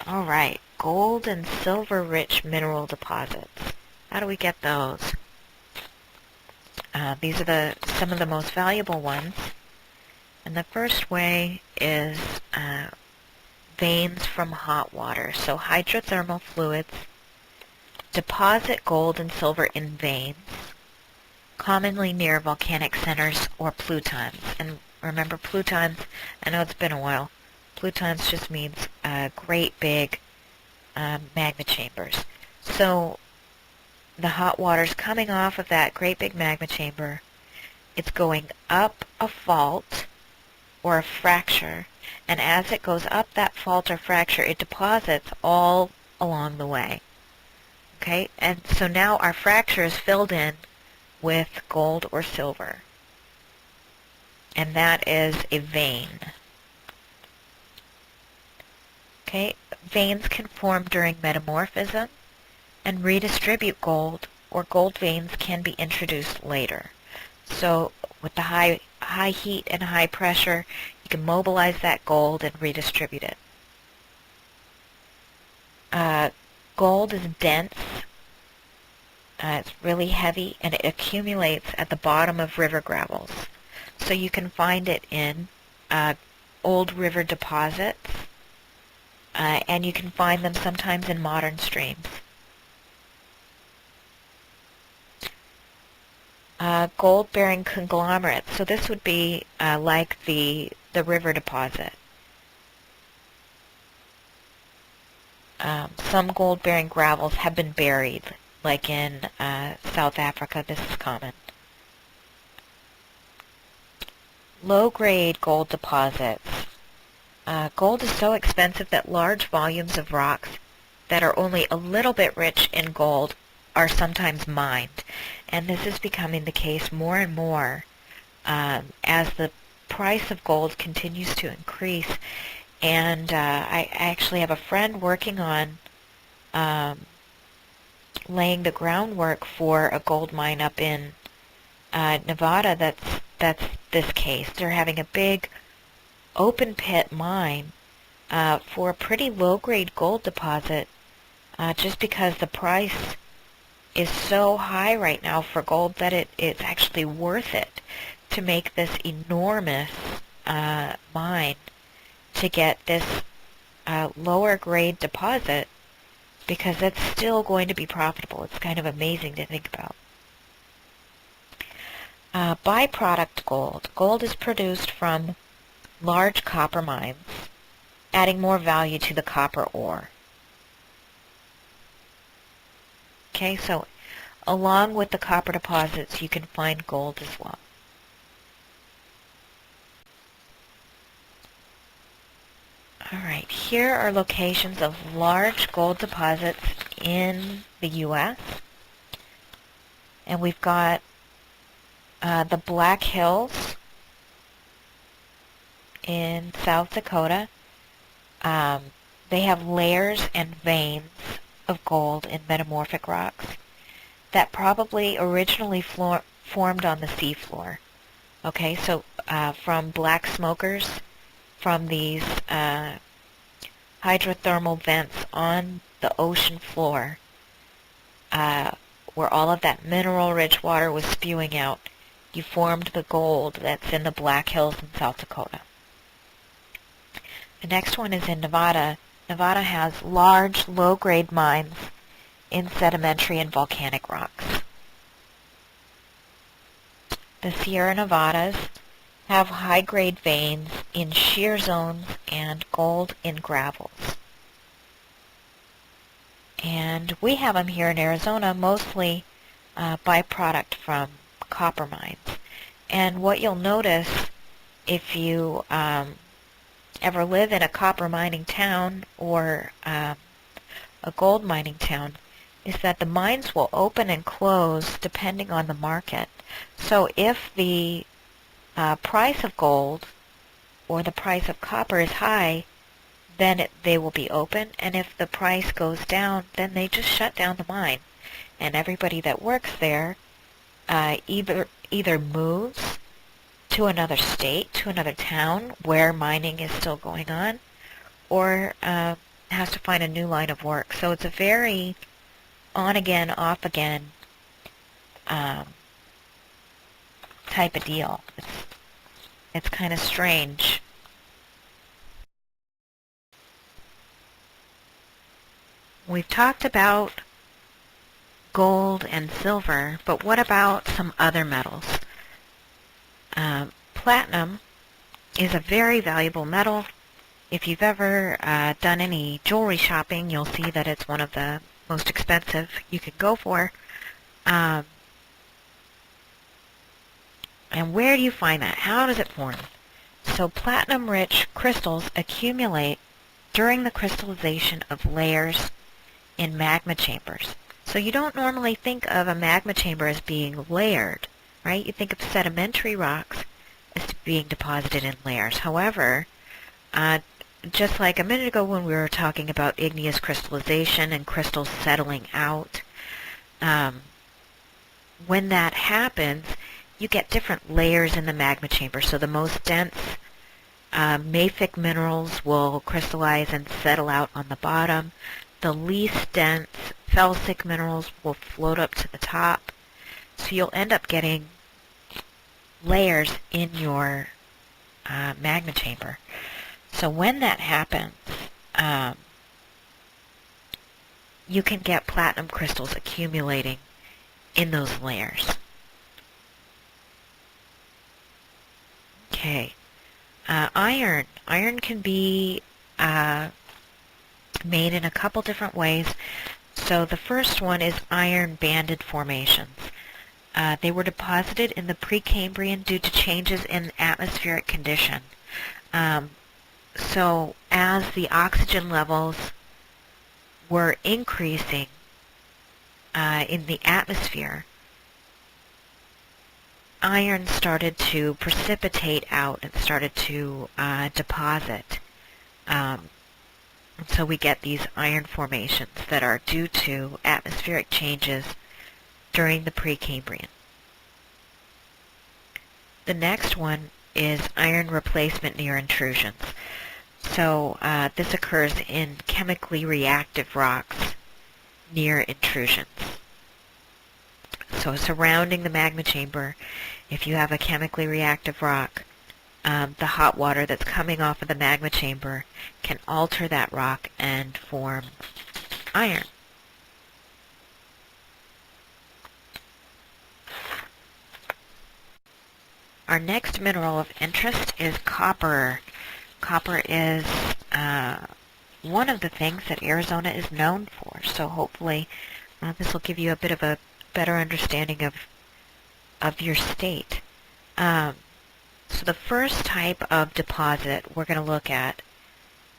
All right, gold and silver-rich mineral deposits. How do we get those? These are some of the most valuable ones. And the first way is veins from hot water. So hydrothermal fluids deposit gold and silver in veins, commonly near volcanic centers or plutons. And remember, plutons, I know it's been a while, plutons just means great big magma chambers. So the hot water's coming off of that great big magma chamber. It's going up a fault or a fracture, and as it goes up that fault or fracture, it deposits all along the way. Okay, and so now our fracture is filled in with gold or silver, and that is a vein. Okay, veins can form during metamorphism and redistribute gold, or gold veins can be introduced later. So with the high heat and high pressure, you can mobilize that gold and redistribute it. Gold is dense, it's really heavy, and it accumulates at the bottom of river gravels. So you can find it in old river deposits, and you can find them sometimes in modern streams. Gold-bearing conglomerates. So this would be like the river deposit. Some gold-bearing gravels have been buried, like in South Africa. This is common. Low-grade gold deposits. Gold is so expensive that large volumes of rocks that are only a little bit rich in gold are sometimes mined. And this is becoming the case more and more as the price of gold continues to increase. And I actually have a friend working on laying the groundwork for a gold mine up in Nevada that's this case. They're having a big open pit mine for a pretty low-grade gold deposit just because the price is so high right now for gold that it's actually worth it to make this enormous mine to get this lower grade deposit, because it's still going to be profitable. It's kind of amazing to think about. Byproduct gold. Gold is produced from large copper mines, adding more value to the copper ore. Okay, so along with the copper deposits, you can find gold as well. All right, here are locations of large gold deposits in the U.S. And we've got the Black Hills in South Dakota. They have layers and veins of gold in metamorphic rocks that probably originally formed on the seafloor. Okay, so from black smokers from these hydrothermal vents on the ocean floor, where all of that mineral-rich water was spewing out, you formed the gold that's in the Black Hills in South Dakota. The next one is in Nevada. Nevada has large, low-grade mines in sedimentary and volcanic rocks. The Sierra Nevadas have high-grade veins in shear zones and gold in gravels. And we have them here in Arizona, mostly byproduct from copper mines. And what you'll notice if you ever live in a copper mining town or a gold mining town is that the mines will open and close depending on the market. So if the price of gold or the price of copper is high, then they will be open, and if the price goes down, then they just shut down the mine, and everybody that works there either moves to another state, to another town where mining is still going on, or has to find a new line of work. So it's a very on again, off again type of deal. It's kind of strange. We've talked about gold and silver, but what about some other metals? Platinum is a very valuable metal. If you've ever done any jewelry shopping, you'll see that it's one of the most expensive you could go for. And where do you find that? How does it form? So platinum-rich crystals accumulate during the crystallization of layers in magma chambers. So you don't normally think of a magma chamber as being layered, right? You think of sedimentary rocks as being deposited in layers. However, just like a minute ago when we were talking about igneous crystallization and crystals settling out, when that happens, you get different layers in the magma chamber. So the most dense mafic minerals will crystallize and settle out on the bottom. The least dense felsic minerals will float up to the top. So you'll end up getting layers in your magma chamber. So when that happens, you can get platinum crystals accumulating in those layers. Okay. Iron. Iron can be made in a couple different ways. So the first one is iron banded formations. They were deposited in the Precambrian due to changes in atmospheric condition. So as the oxygen levels were increasing in the atmosphere, iron started to precipitate out and started to deposit. So we get these iron formations that are due to atmospheric changes during the Precambrian. The next one is iron replacement near intrusions. So this occurs in chemically reactive rocks near intrusions. So surrounding the magma chamber, if you have a chemically reactive rock, the hot water that's coming off of the magma chamber can alter that rock and form iron. Our next mineral of interest is copper. Copper is one of the things that Arizona is known for, so hopefully this will give you a bit of a better understanding of your state. So the first type of deposit we're going to look at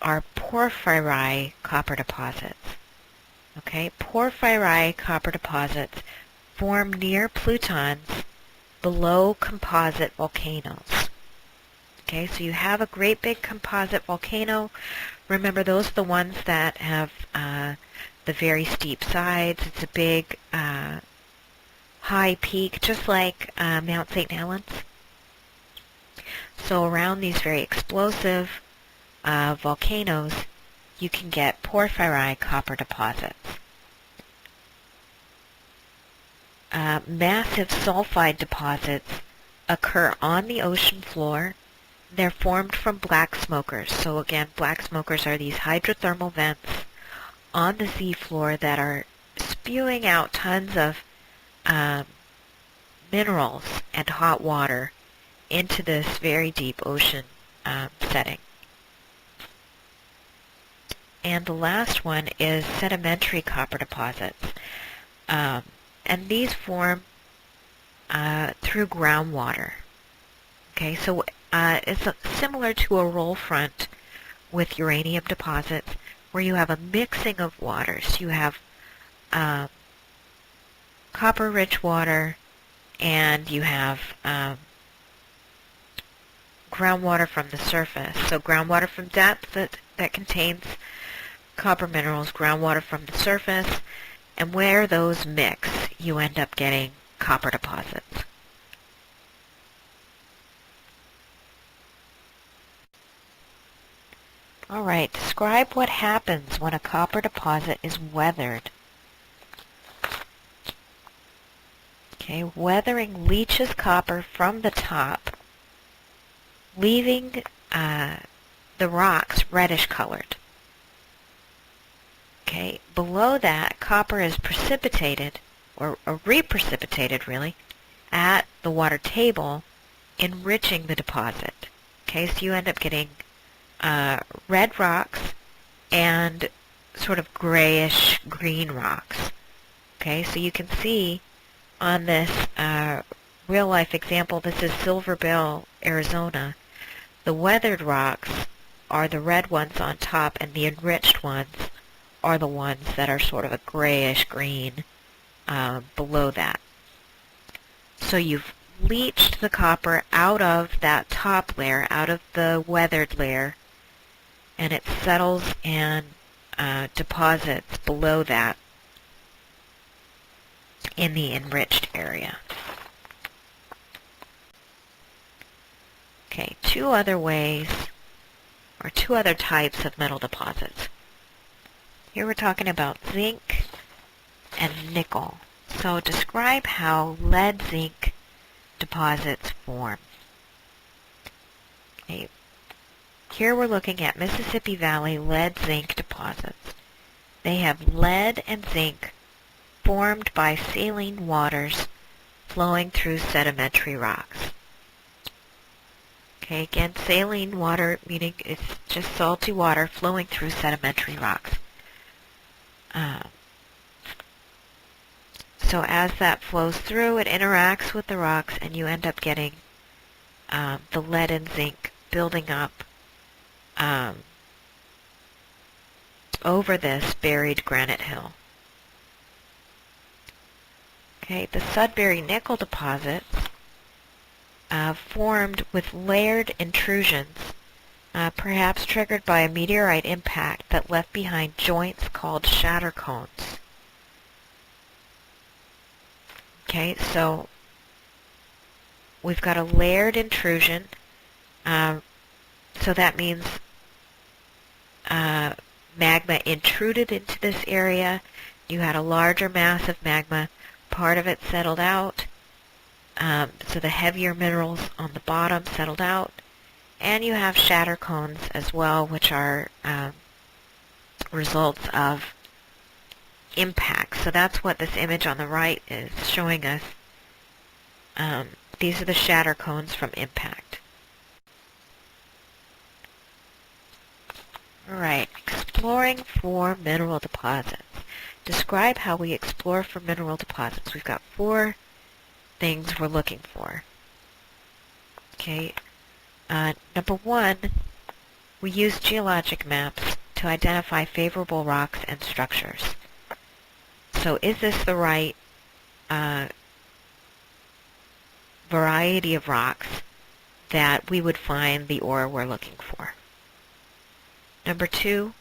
are porphyry copper deposits. Okay, porphyry copper deposits form near plutons below composite volcanoes. Okay, so you have a great big composite volcano. Remember, those are the ones that have the very steep sides. It's a big high peak, just like Mount St. Helens. So around these very explosive volcanoes, you can get porphyry copper deposits. Massive sulfide deposits occur on the ocean floor. They're formed from black smokers. So again, black smokers are these hydrothermal vents on the seafloor that are spewing out tons of minerals and hot water into this very deep ocean setting. And the last one is sedimentary copper deposits. And these form through groundwater. Okay, so it's similar to a roll front with uranium deposits, where you have a mixing of waters. You have copper-rich water, and you have groundwater from the surface. So groundwater from depth that contains copper minerals, groundwater from the surface, and where those mix, you end up getting copper deposits. Alright, describe what happens when a copper deposit is weathered. Okay, weathering leaches copper from the top, leaving the rocks reddish colored. Okay, below that, copper is precipitated, or reprecipitated really, at the water table, enriching the deposit. Okay, so you end up getting red rocks and sort of grayish green rocks. Okay, so you can see on this real-life example, this is Silverbill, Arizona. The weathered rocks are the red ones on top, and the enriched ones are the ones that are sort of a grayish green below that. So you've leached the copper out of that top layer, out of the weathered layer, and it settles and deposits below that in the enriched area. Okay, two other ways, or two other types of metal deposits. Here we're talking about zinc and nickel. So describe how lead-zinc deposits form. Okay. Here we're looking at Mississippi Valley lead-zinc deposits. They have lead and zinc formed by saline waters flowing through sedimentary rocks. Okay, again, saline water meaning it's just salty water flowing through sedimentary rocks. So as that flows through, it interacts with the rocks, and you end up getting the lead and zinc building up over this buried granite hill. Okay, the Sudbury nickel deposits formed with layered intrusions, perhaps triggered by a meteorite impact that left behind joints called shatter cones. Okay, so we've got a layered intrusion, so that means magma intruded into this area. You had a larger mass of magma, part of it settled out, so the heavier minerals on the bottom settled out, and you have shatter cones as well, which are results of impact. So that's what this image on the right is showing us. These are the shatter cones from impact. Alright, exploring for mineral deposits. Describe how we explore for mineral deposits. We've got 4 things we're looking for. Okay, number 1, we use geologic maps to identify favorable rocks and structures. So is this the right variety of rocks that we would find the ore we're looking for? Number 2,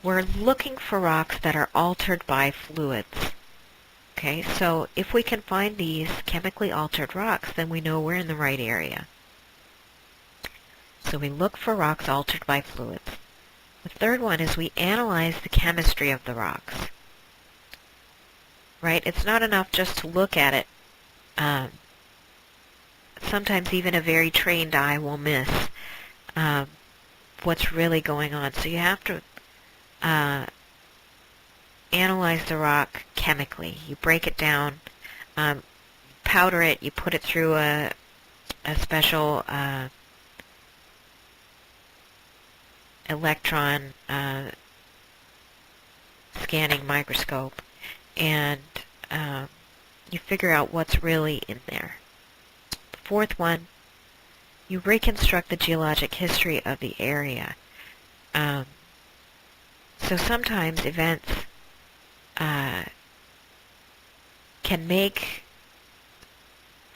we're looking for rocks that are altered by fluids. Okay, so if we can find these chemically altered rocks, then we know we're in the right area. So we look for rocks altered by fluids. The third one is we analyze the chemistry of the rocks. Right? It's not enough just to look at it. Sometimes even a very trained eye will miss what's really going on. So you have to analyze the rock chemically. You break it down, powder it, you put it through a special electron scanning microscope, and you figure out what's really in there. The fourth one, you reconstruct the geologic history of the area. So sometimes events can make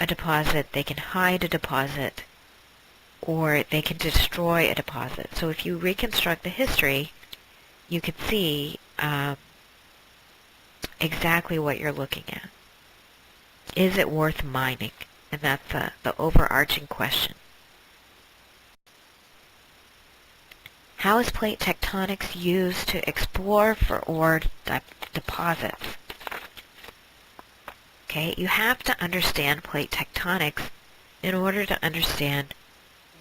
a deposit, they can hide a deposit, or they can destroy a deposit. So if you reconstruct the history, you can see exactly what you're looking at. Is it worth mining? And that's the overarching question. How is plate tectonics used to explore for ore deposits? Okay, you have to understand plate tectonics in order to understand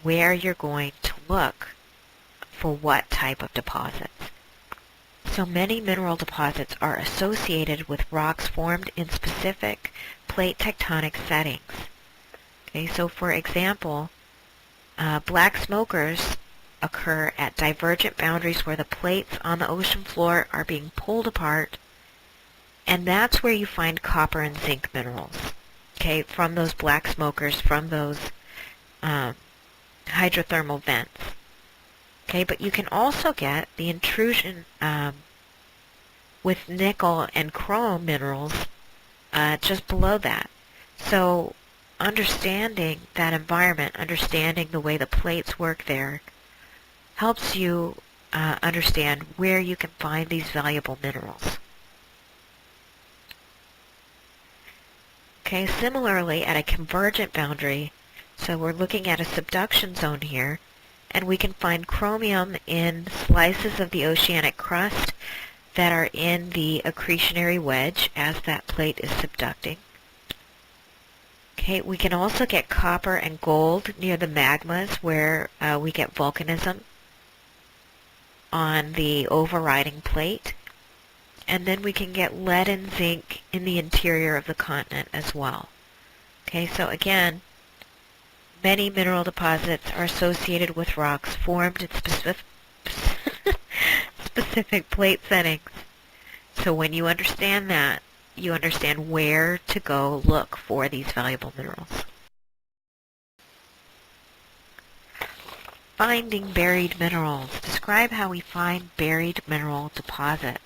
where you're going to look for what type of deposits. So many mineral deposits are associated with rocks formed in specific plate tectonic settings. Okay, so for example, black smokers occur at divergent boundaries where the plates on the ocean floor are being pulled apart, and that's where you find copper and zinc minerals, okay, from those black smokers, from those hydrothermal vents. Okay, but you can also get the intrusion with nickel and chrome minerals just below that. So understanding that environment, understanding the way the plates work there, helps you understand where you can find these valuable minerals. Okay, similarly at a convergent boundary, so we're looking at a subduction zone here, and we can find chromium in slices of the oceanic crust that are in the accretionary wedge as that plate is subducting. Okay, we can also get copper and gold near the magmas where we get volcanism on the overriding plate. And then we can get lead and zinc in the interior of the continent as well. Okay, so again, many mineral deposits are associated with rocks formed in specific plate settings. So when you understand that, you understand where to go look for these valuable minerals. Finding buried minerals. Describe how we find buried mineral deposits.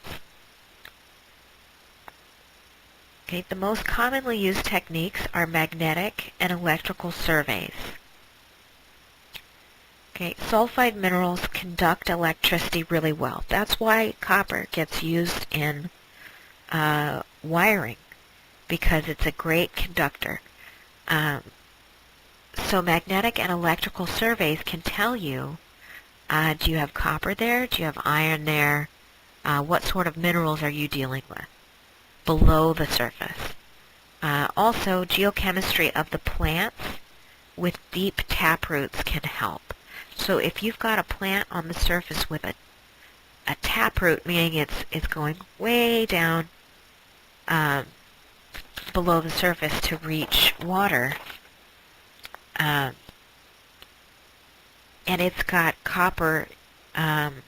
Okay, the most commonly used techniques are magnetic and electrical surveys. Okay, sulfide minerals conduct electricity really well. That's why copper gets used in wiring, because it's a great conductor. So magnetic and electrical surveys can tell you, do you have copper there? Do you have iron there? What sort of minerals are you dealing with below the surface? Also, geochemistry of the plants with deep taproots can help. So if you've got a plant on the surface with a taproot, meaning it's going way down below the surface to reach water, and it's got copper, some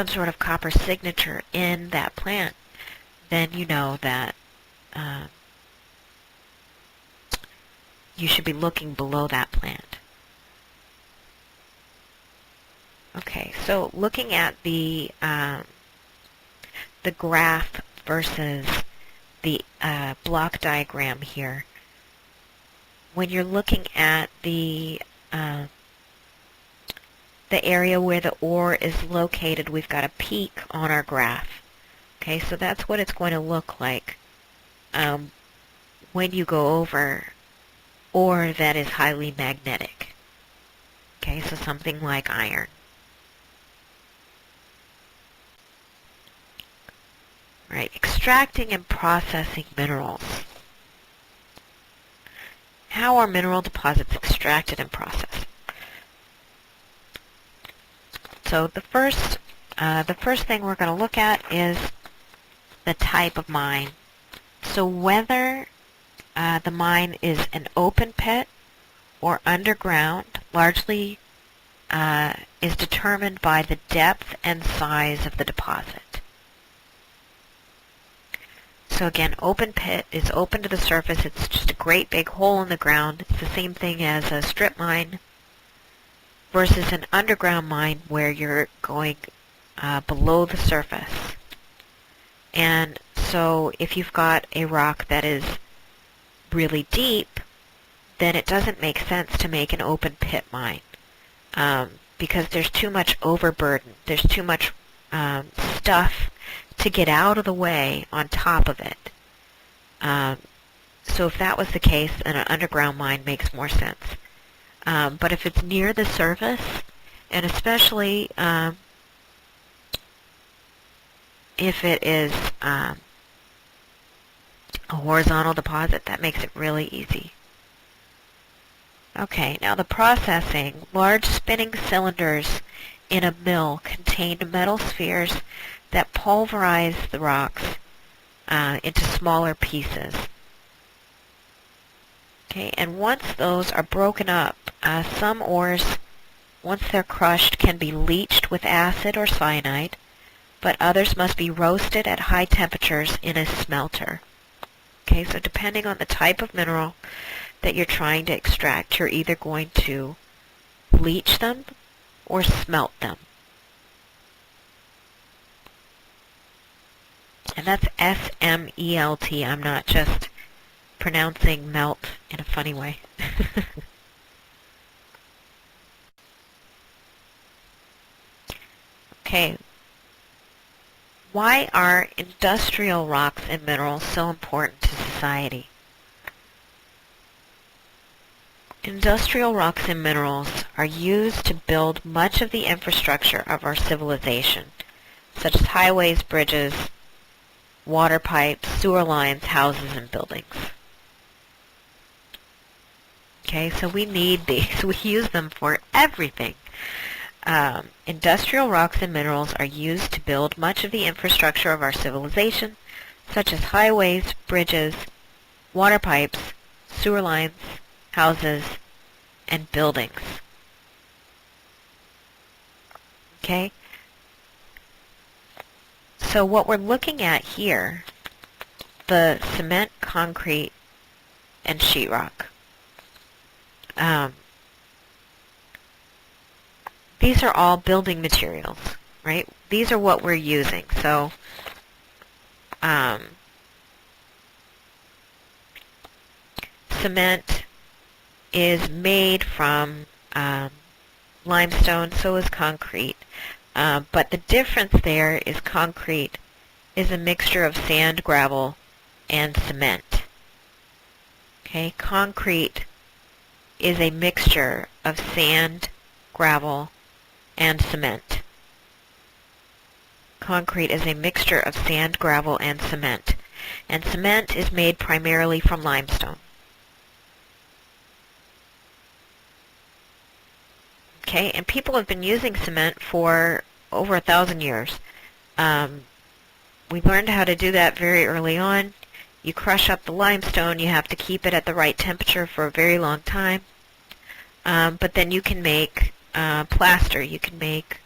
sort of copper signature in that plant, then you know that you should be looking below that plant. Okay, so looking at the graph versus the block diagram here, when you're looking at the area where the ore is located, we've got a peak on our graph. Okay, so that's what it's going to look like when you go over ore that is highly magnetic. Okay, so something like iron. Right, extracting and processing minerals. How are mineral deposits extracted and processed? So the first thing we're going to look at is the type of mine. So whether the mine is an open pit or underground largely is determined by the depth and size of the deposit. So again, open pit is open to the surface. It's just a great big hole in the ground. It's the same thing as a strip mine versus an underground mine where you're going below the surface. And so if you've got a rock that is really deep, then it doesn't make sense to make an open pit mine because there's too much overburden. There's too much stuff to get out of the way on top of it. So if that was the case, then an underground mine makes more sense. But if it's near the surface, And especially if it is a horizontal deposit, that makes it really easy. Okay, now the processing. Large spinning cylinders in a mill contain metal spheres that pulverize the rocks into smaller pieces. Okay, and once those are broken up, some ores, once they're crushed, can be leached with acid or cyanide, but others must be roasted at high temperatures in a smelter. Okay, so depending on the type of mineral that you're trying to extract, you're either going to leach them or smelt them. And that's S-M-E-L-T. I'm not just pronouncing melt in a funny way. Okay. Why are industrial rocks and minerals so important to society? Industrial rocks and minerals are used to build much of the infrastructure of our civilization, such as highways, bridges, water pipes, sewer lines, houses, and buildings. Okay, so we need these. We use them for everything. Industrial rocks and minerals are used to build much of the infrastructure of our civilization, such as highways, bridges, water pipes, sewer lines, houses, and buildings. Okay? So what we're looking at here, the cement, concrete, and sheetrock. These are all building materials, right? These are what we're using. So cement is made from limestone, so is concrete. But the difference there is concrete is a mixture of sand, gravel, and cement. Okay, concrete is a mixture of sand, gravel, and cement. Concrete is a mixture of sand, gravel, and cement. And cement is made primarily from limestone. Okay, and people have been using cement for over 1,000 years. We learned how to do that very early on. You crush up the limestone, you have to keep it at the right temperature for a very long time. But then you can make plaster, you can make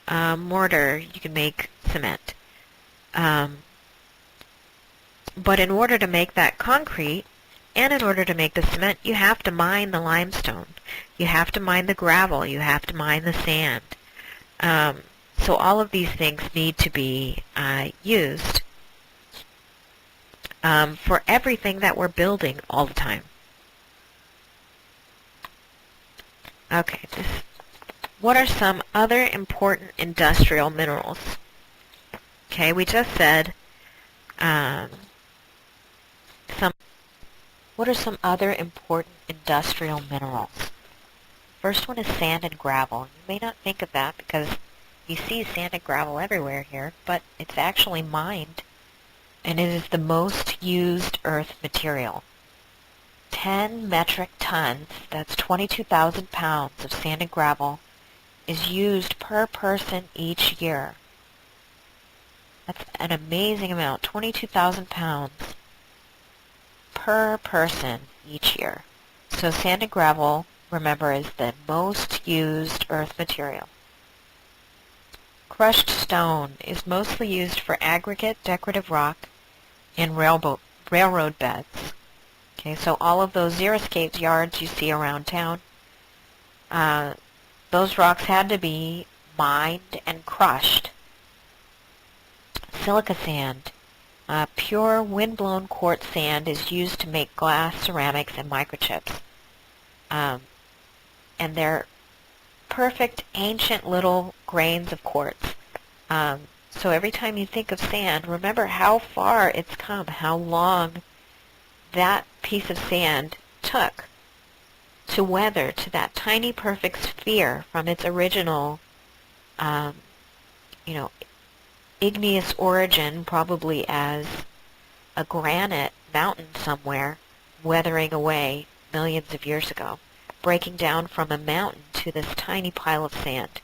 mortar, you can make cement. But in order to make that concrete, and in order to make the cement, you have to mine the limestone. You have to mine the gravel. You have to mine the sand. So all of these things need to be used for everything that we're building all the time. Okay, what are some other important industrial minerals? Okay, we just said what are some other important industrial minerals? First one is sand and gravel. You may not think of that because you see sand and gravel everywhere here, but it's actually mined, and it is the most used earth material. 10 metric tons, that's 22,000 pounds of sand and gravel, is used per person each year. That's an amazing amount, 22,000 pounds per person each year. So sand and gravel, remember, is the most used earth material. Crushed stone is mostly used for aggregate, decorative rock, and railroad beds. Okay, so all of those xeriscapes yards you see around town, those rocks had to be mined and crushed. Silica sand, pure wind-blown quartz sand, is used to make glass, ceramics, and microchips. And they're perfect, ancient little grains of quartz. So every time you think of sand, remember how far it's come, how long that piece of sand took to weather to that tiny perfect sphere from its original, um, igneous origin, probably as a granite mountain somewhere, weathering away millions of years ago, breaking down from a mountain to this tiny pile of sand.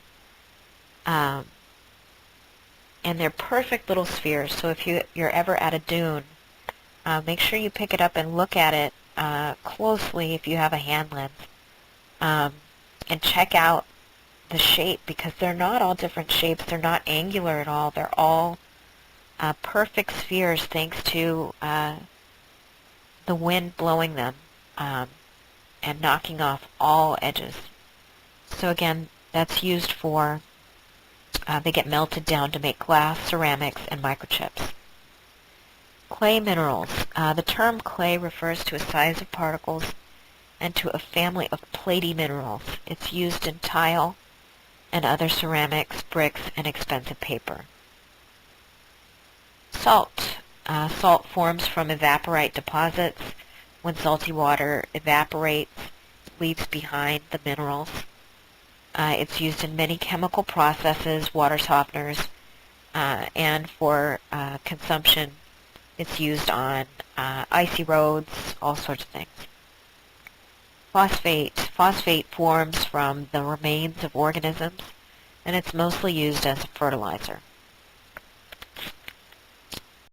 And they're perfect little spheres, so if you're ever at a dune, make sure you pick it up and look at it closely if you have a hand lens, and check out the shape, because they're not all different shapes. They're not angular at all. They're all perfect spheres thanks to the wind blowing them and knocking off all edges. So again, that's used for, they get melted down to make glass, ceramics, and microchips. Clay minerals. The term clay refers to a size of particles and to a family of platy minerals. It's used in tile and other ceramics, bricks, and expensive paper. Salt. Salt forms from evaporite deposits. When salty water evaporates, it leaves behind the minerals. It's used in many chemical processes, water softeners, and for consumption. It's used on icy roads, all sorts of things. Phosphate. Phosphate forms from the remains of organisms, and it's mostly used as a fertilizer.